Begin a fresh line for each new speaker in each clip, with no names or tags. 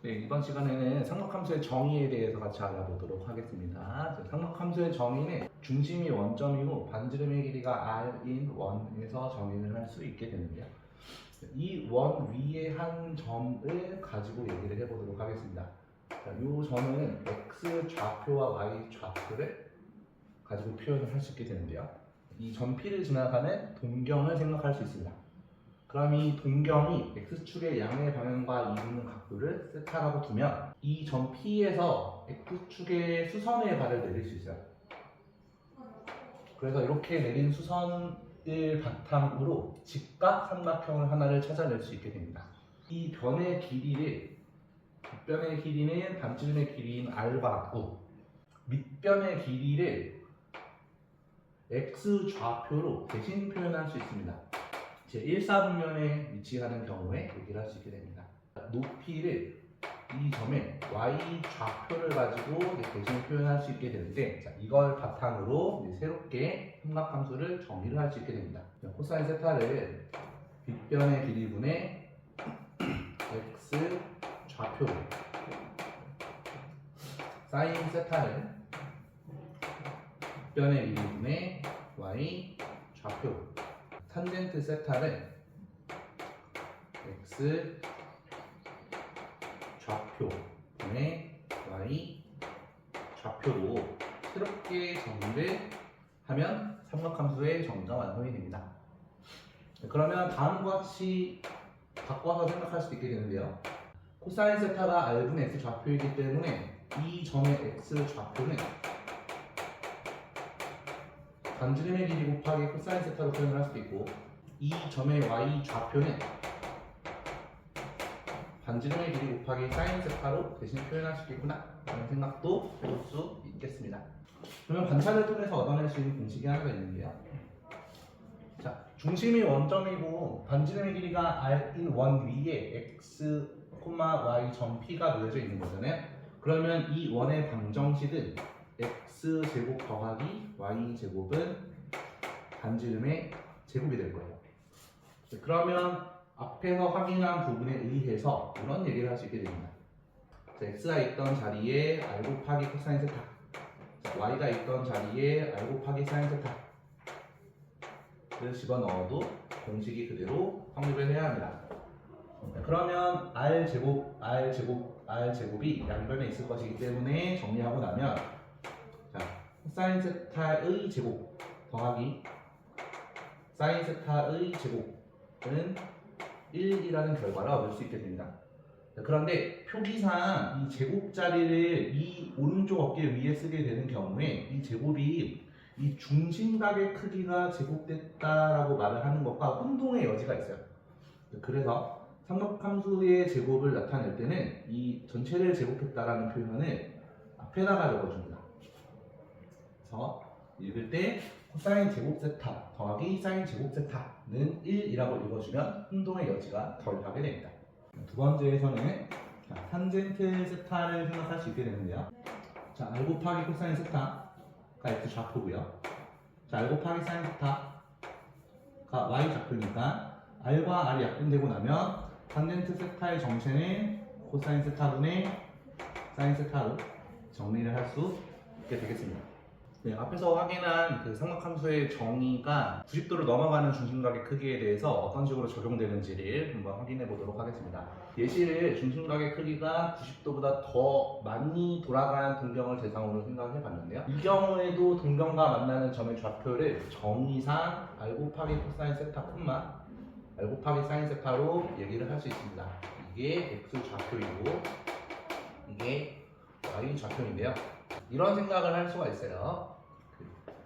네, 이번 시간에는 삼각함수의 정의에 대해서 같이 알아보도록 하겠습니다. 삼각함수의 정의는 중심이 원점이고 반지름의 길이가 r인 원에서 정의를 할 수 있게 되는데요. 이 원 위에 한 점을 가지고 얘기를 해보도록 하겠습니다. 이 점은 x 좌표와 y 좌표를 가지고 표현을 할 수 있게 되는데요. 이 점 P를 지나가는 동경을 생각할 수 있습니다. 그럼 이 동경이 x축의 양의 방향과 이루는 각도를 세타라고 두면 이 점 P에서 x축의 수선의 발을 내릴 수 있어요. 그래서 이렇게 내린 수선을 바탕으로 직각 삼각형을 하나를 찾아낼 수 있게 됩니다. 이 변의 길이를 빗변의 길이는 반지름의 길이인 r과 같고 밑변의 길이를 x 좌표로 대신 표현할 수 있습니다. 제1사분면에 위치하는 경우에 얘기를 할 수 있게 됩니다. 높이를 이 점의 y 좌표를 가지고 대신 표현할 수 있게 되는데, 이걸 바탕으로 새롭게 삼각함수를 정의를 할 수 있게 됩니다. 코사인 세타를 빗변의 길이분의 x 좌표로, 사인 세타를 빗변의 길이분의 y 좌표로, 탄젠트 세타를 x 좌표분의 y 좌표로 새롭게 정의를 하면 삼각함수의 정의가 완성이 됩니다. 그러면 다음과 같이 바꿔서 생각할 수도 있게 되는데요. 코사인 세타가 r분의 x 좌표이기 때문에 이 점의 x 좌표는 반지름의 길이 곱하기 코사인 세타로 표현을 할 수도 있고, 이 점의 y 좌표는 반지름의 길이 곱하기 사인 세타로 대신 표현할 수 있겠구나 라는 생각도 해볼 수 있겠습니다. 그러면 관찰을 통해서 얻어낼 수 있는 공식이 하나가 있는데요. 자, 중심이 원점이고 반지름의 길이가 r인 원 위에 x, y 점 P가 놓여져 있는 거잖아요. 그러면 이 원의 방정식은 x제곱 더하기 y제곱은 반지름의 제곱이 될 거예요. 그러면 앞에서 확인한 부분에 의해서 이런 얘기를 할 수 있게 됩니다. x가 있던 자리에 r 곱하기 코사인 세타, y가 있던 자리에 r 곱하기 사인 세타를 집어넣어도 공식이 그대로 성립을 해야 합니다. 그러면 r제곱이 양변에 있을 것이기 때문에 정리하고 나면, 사인 세타의 제곱 더하기 사인 세타의 제곱은 1이라는 결과를 얻을 수 있게 됩니다. 그런데 표기상 이 제곱 자리를 이 오른쪽 어깨 위에 쓰게 되는 경우에 이 제곱이 이 중심각의 크기가 제곱됐다라고 말을 하는 것과 혼동의 여지가 있어요. 그래서 삼각함수의 제곱을 나타낼 때는 이 전체를 제곱했다라는 표현을 앞에다가 적어줍니다. 그래서 읽을 때 코사인 제곱 세타 더하기 사인 제곱 세타는 1이라고 읽어주면 혼동의 여지가 덜 하게 됩니다. 두 번째에서는 탄젠트 세타를 생각할 수 있게 되는데요. r 곱하기 코사인 세타가 x 좌표고요. r 곱하기 사인 세타가 y 좌표니까 r과 r이 약분되고 나면 탄젠트 세타의 정체는 코사인 세타분의 사인 세타로 정리를 할 수 있게 되겠습니다. 네, 앞에서 확인한 그 삼각함수의 정의가 90도를 넘어가는 중심각의 크기에 대해서 어떤 식으로 적용되는지를 한번 확인해 보도록 하겠습니다. 예시를 중심각의 크기가 90도보다 더 많이 돌아간 동경을 대상으로 생각해 봤는데요. 이 경우에도 동경과 만나는 점의 좌표를 정의상 r 곱하기 코사인 세타 r 곱하기 사인 세타로 얘기를 할 수 있습니다. 이게 x 좌표이고 이게 y 좌표인데요. 이런 생각을 할 수가 있어요.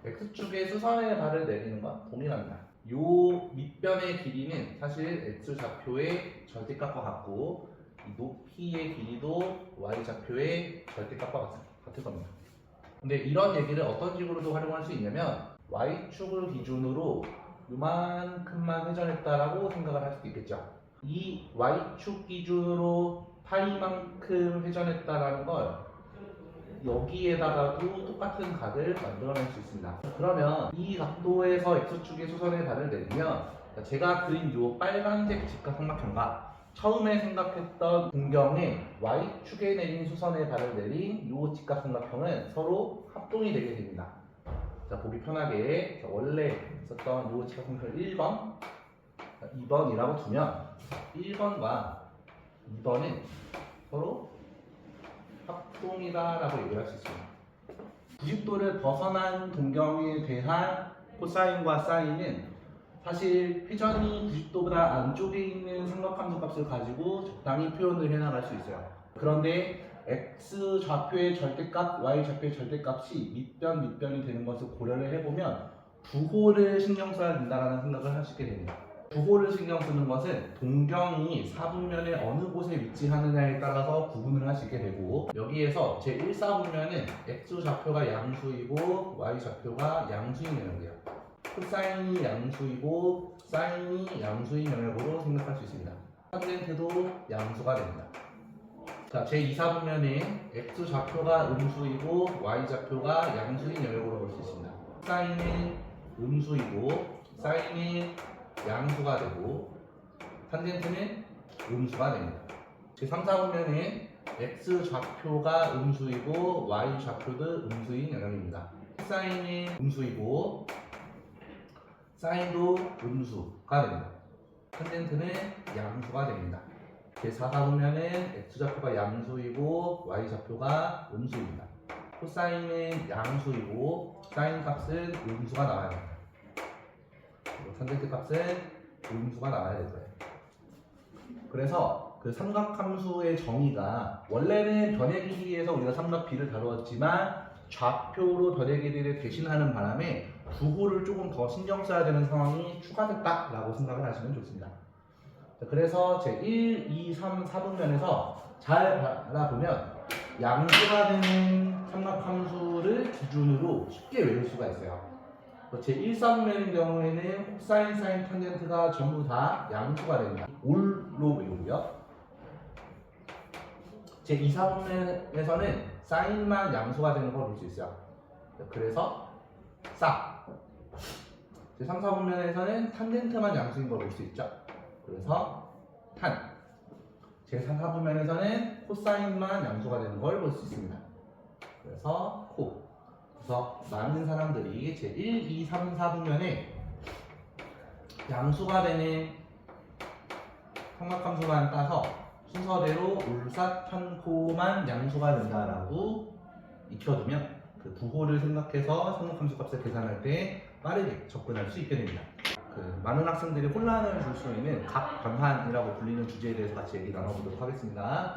x축의 수선의 발을 내리는 건 동일합니다. 요 밑변의 길이는 사실 x 좌표의 절대값과 같고, 이 높이의 길이도 y 좌표의 절대값과 같을 겁니다. 근데 이런 얘기를 어떤 식으로도 활용할 수 있냐면, y축을 기준으로 요만큼만 회전했다라고 생각을 할 수도 있겠죠. 이 y축 기준으로 파이만큼 회전했다라는 걸 여기에다가도 똑같은 각을 만들어낼 수 있습니다. 그러면 이 각도에서 x축의 수선의 발을 내리면 제가 그린 이 빨간색 직각 삼각형과 처음에 생각했던 동경의 y축에 내린 수선의 발을 내린 이 직각삼각형은 서로 합동이 되게 됩니다. 자, 보기 편하게 원래 있었던 이 직각삼각형 1번, 2번이라고 두면 1번과 2번은 서로 합동이다라고 얘기할 수 있습니다. 90도를 벗어난 동경에 대한 코사인과 사인은 사실 회전이 90도보다 안쪽에 있는 삼각함수 값을 가지고 적당히 표현을 해나갈 수 있어요. 그런데 x 좌표의 절대값, y 좌표의 절대값이 밑변이 되는 것을 고려를 해보면 부호를 신경 써야 된다는 생각을 할 수 있게 됩니다. 부호를 신경 쓰는 것은 동경이 사분면의 어느 곳에 위치하느냐에 따라서 구분을 할 수 있게 되고, 여기에서 제1사분면은 x 좌표가 양수이고 y 좌표가 양수인 영역이에요. 코사인이 양수이고 사인이 양수인 영역으로 생각할 수 있습니다. 탄젠트도 양수가 됩니다. 자, 제2사분면에 x 좌표가 음수이고 y 좌표가 양수인 영역으로 볼 수 있습니다. 사인은 음수이고 사인이 양수가 되고 탄젠트는 음수가 됩니다. 제3사분면에 x 좌표가 음수이고 y 좌표도 음수인 영역입니다. 사인이 음수이고 사인도 음수가 됩니다. 탄젠트는 양수가 됩니다. 제4사분면은 x좌표가 양수이고 y좌표가 음수입니다. 코사인은 양수이고 사인 값은 음수가 나와야 됩니다. 그리고 탄젠트 값은 음수가 나와야 될 거예요. 그래서 그 삼각함수의 정의가 원래는 변의 길이에서 우리가 삼각 B를 다루었지만 좌표로 변의 길이를 대신하는 바람에 부호를 조금 더 신경 써야 되는 상황이 추가됐다라고 생각을 하시면 좋습니다. 자, 그래서 제 1, 2, 3, 4분면에서 잘 바라보면 양수가 되는 삼각함수를 기준으로 쉽게 외울 수가 있어요. 제 1, 4분면의 경우에는 코사인, 사인, 탄젠트가 전부 다 양수가 됩니다. 올로 외우고요. 제 2, 4분면에서는 사인만 양수가 되는 걸 볼 수 있어요. 그래서 사. 제 3, 4분면에서는 탄젠트만 양수인 걸 볼 수 있죠. 그래서 탄. 제 4, 4분면에서는 코사인만 양수가 되는 걸 볼 수 있습니다. 그래서 코. 그래서 많은 사람들이 제 1, 2, 3, 4분면에 양수가 되는 삼각함수만 따서 순서대로 울사, 탄, 코만 양수가 된다라고 익혀두면 그 부호를 생각해서 삼각함수 값을 계산할 때 빠르게 접근할 수 있게 됩니다. 그 많은 학생들이 혼란을 줄 수 있는 각 변환이라고 불리는 주제에 대해서 같이 얘기 나눠보도록 하겠습니다.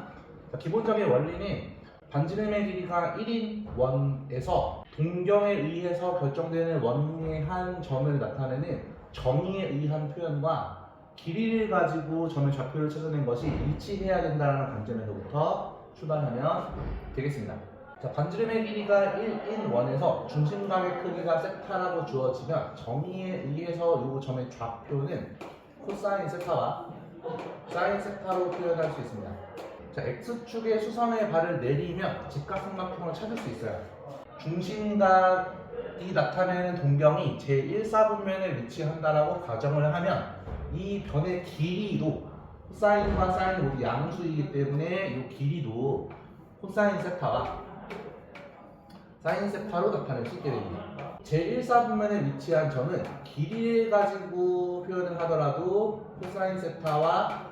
자, 기본적인 원리는 반지름의 길이가 1인 원에서 동경에 의해서 결정되는 원의 한 점을 나타내는 정의에 의한 표현과 길이를 가지고 점의 좌표를 찾아낸 것이 일치해야 된다는 관점에서부터 출발하면 되겠습니다. 자, 반지름의 길이가 1인 원에서 중심각의 크기가 세타라고 주어지면 정의에 의해서 이 점의 좌표는 코사인 세타와 사인 세타로 표현할 수 있습니다. 자, x축의 수선의 발을 내리면 직각삼각형을 찾을 수 있어요. 중심각이 나타내는 동경이 제1사분면에 위치한다라고 가정을 하면 이 변의 길이도 코사인과 사인이 모두 양수이기 때문에 이 길이도 코사인 세타와 사인 세타로 나타낼 수 있게 됩니다. 제1사분면에 위치한 점은 길이를 가지고 표현을 하더라도 코사인 세타와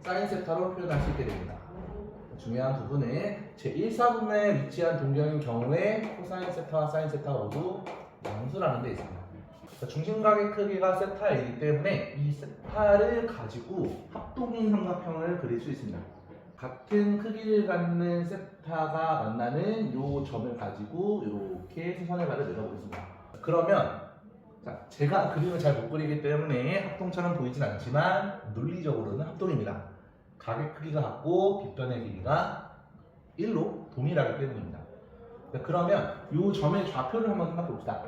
사인 세타로 표현할 수 있게 됩니다. 중요한 부분은 제1사분면에 위치한 동경인 경우에 코사인 세타와 사인 세타가 모두 양수라는 데 있습니다. 중심각의 크기가 세타이기 때문에 이 세타를 가지고 합동인 삼각형을 그릴 수 있습니다. 같은 크기를 갖는 세타가 만나는 이 점을 가지고 이렇게 수선의 발을 내려보겠습니다. 그러면 자, 제가 그림을 잘 못 그리기 때문에 합동처럼 보이진 않지만 논리적으로는 합동입니다. 각의 크기가 같고 빗변의 길이가 1로 동일하기 때문입니다. 그러면 이 점의 좌표를 한번 생각해 봅시다.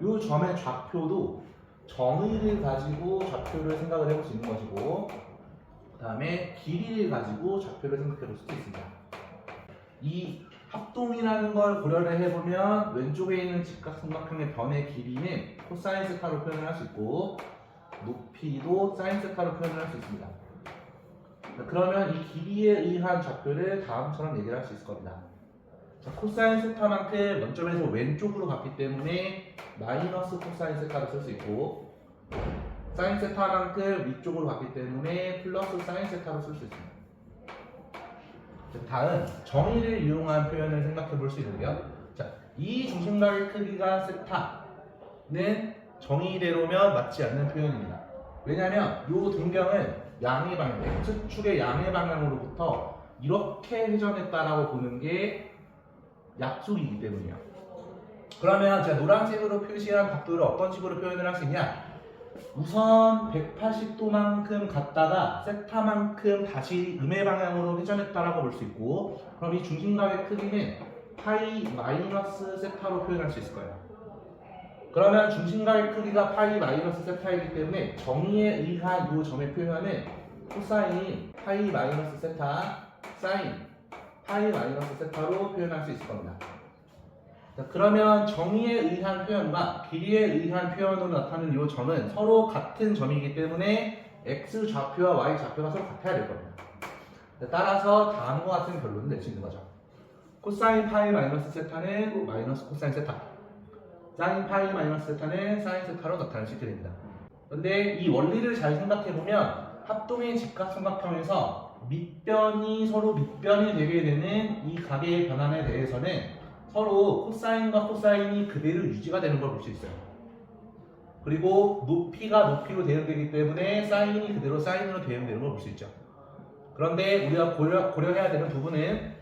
이 점의 좌표도 정의를 가지고 좌표를 생각을 해볼 수 있는 것이고, 그 다음에 길이를 가지고 좌표를 생각해 볼 수도 있습니다. 이 합동이라는 걸 고려를 해보면 왼쪽에 있는 직각삼각형의 변의 길이는 코사인 세타로 표현을 할 수 있고 높이도 사인 세타로 표현을 할 수 있습니다. 그러면 이 길이에 의한 좌표를 다음처럼 얘기를 할 수 있을 겁니다. 자, 코사인 세타만큼 원점에서 왼쪽으로 갔기 때문에 마이너스 코사인 세타를 쓸 수 있고, 사인 세타만큼 위쪽으로 갔기 때문에 플러스 사인 세타로 쓸 수 있습니다. 다음 정의를 이용한 표현을 생각해 볼 수 있는데요. 자, 이 중심각의 크기가 세타는 정의대로면 맞지 않는 표현입니다. 왜냐하면 이 등경은 양의 방향, X축의 양의 방향으로부터 이렇게 회전했다라고 보는 게 약속이기 때문이에요. 그러면 제가 노란색으로 표시한 각도를 어떤 식으로 표현을 할 수 있냐? 우선 180도만큼 갔다가 세타만큼 다시 음의 방향으로 회전했다라고 볼 수 있고, 그럼 이 중심각의 크기는 파이 마이너스 세타로 표현할 수 있을 거예요. 그러면 중심각의 크기가 파이 마이너스 세타이기 때문에 정의에 의한 이 점의 표현은 코사인 파이 마이너스 세타 사인 파이 마이너스 세타로 표현할 수 있을 겁니다. 자, 그러면 정의에 의한 표현과 길이에 의한 표현으로 나타나는 이 점은 서로 같은 점이기 때문에 x 좌표와 y 좌표가 서로 같아야 될 겁니다. 따라서 다음과 같은 결론을 낼 수 있는 거죠. 코사인 파이 마이너스 세타는 마이너스 코사인 세타, 사인 파이 마이너스 세타는 사인 세타로 나타날 수 있게 됩니다. 그런데 이 원리를 잘 생각해보면 합동의 직각삼각형에서 밑변이 서로 밑변이 되게 되는 이 각의 변환에 대해서는 서로 코사인과 코사인이 그대로 유지가 되는 걸 볼 수 있어요. 그리고 높이가 높이로 대응되기 때문에 사인이 그대로 사인으로 대응되는 걸 볼 수 있죠. 그런데 우리가 고려해야 되는 부분은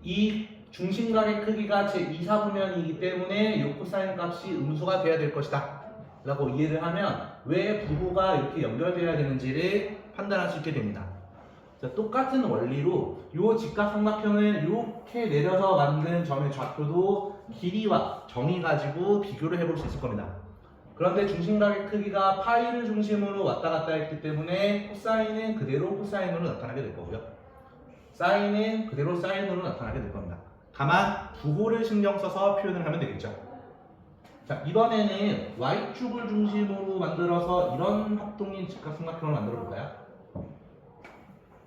이 중심각의 크기가 제2사분면이기 때문에 이 코사인 값이 음수가 돼야 될 것이다 라고 이해를 하면 왜 부호가 이렇게 연결되어야 되는지를 판단할 수 있게 됩니다. 자, 똑같은 원리로 이 직각삼각형을 이렇게 내려서 만든 점의 좌표도 길이와 정의 가지고 비교를 해볼 수 있을 겁니다. 그런데 중심각의 크기가 파이를 중심으로 왔다 갔다 했기 때문에 코사인은 그대로 코사인으로 나타나게 될 거고요. 사인은 그대로 사인으로 나타나게 될 겁니다. 다만 부호를 신경 써서 표현을 하면 되겠죠. 자, 이번에는 y축을 중심으로 만들어서 이런 합동인 직각삼각형을 만들어 볼까요?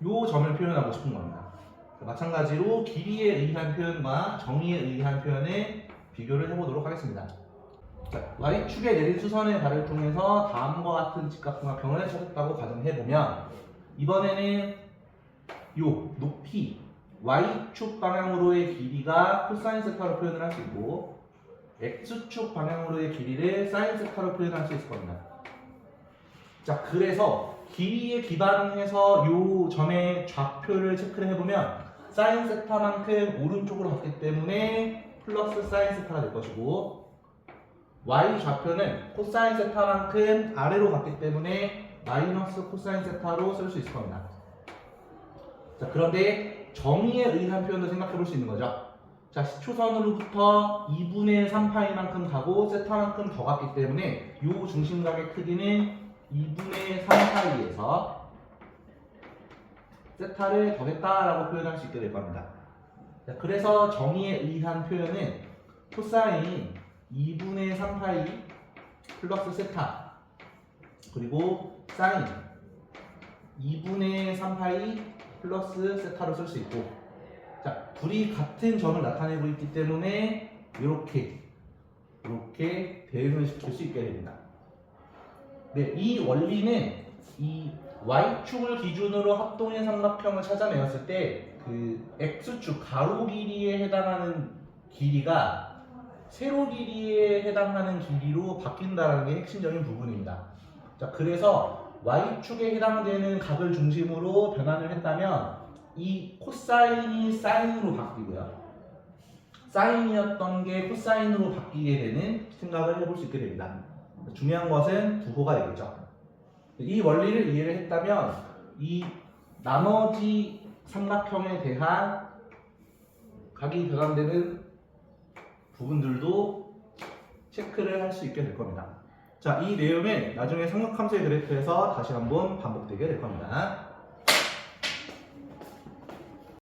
요 점을 표현하고 싶은 겁니다. 마찬가지로 길이에 의한 표현과 정의에 의한 표현에 비교를 해보도록 하겠습니다. 자, y축에 내린 수선의 발을 통해서 다음과 같은 직각삼각형을 찾았다고 가정해보면, 이번에는 요 높이 y축 방향으로의 길이가 코사인 세타로 표현을 할 수 있고, x축 방향으로의 길이를 사인 세타로 표현할 수 있을 겁니다. 자, 그래서 길이에 기반해서 이 점의 좌표를 체크를 해보면 사인 세타만큼 오른쪽으로 갔기 때문에 플러스 사인 세타가 될 것이고, y 좌표는 코사인 세타만큼 아래로 갔기 때문에 마이너스 코사인 세타로 쓸 수 있을 겁니다. 자, 그런데 정의에 의한 표현도 생각해 볼 수 있는 거죠. 자, 시초선으로부터 2분의 3파이만큼 가고 세타만큼 더 갔기 때문에 이 중심각의 크기는 2분의 3파이에서 세타를 더했다라고 표현할 수 있게 될 겁니다. 자, 그래서 정의에 의한 표현은 코사인 2분의 3파이 플러스 세타, 그리고 사인 2분의 3파이 플러스 세타로 쓸 수 있고, 자, 둘이 같은 점을 나타내고 있기 때문에 이렇게 대응을 시킬 수 있게 됩니다. 네, 이 원리는 이 y축을 기준으로 합동의 삼각형을 찾아내었을 때 그 x축 가로 길이에 해당하는 길이가 세로 길이에 해당하는 길이로 바뀐다는 게 핵심적인 부분입니다. 자, 그래서 y축에 해당되는 각을 중심으로 변환을 했다면 이 코사인이 사인으로 바뀌고요, 사인이었던 게 코사인으로 바뀌게 되는 생각을 해볼 수 있게 됩니다. 중요한 것은 부호가 되겠죠. 이 원리를 이해를 했다면 이 나머지 삼각형에 대한 각이 변환되는 부분들도 체크를 할 수 있게 될 겁니다. 자, 이 내용은 나중에 삼각함수의 그래프에서 다시 한번 반복되게 될 겁니다.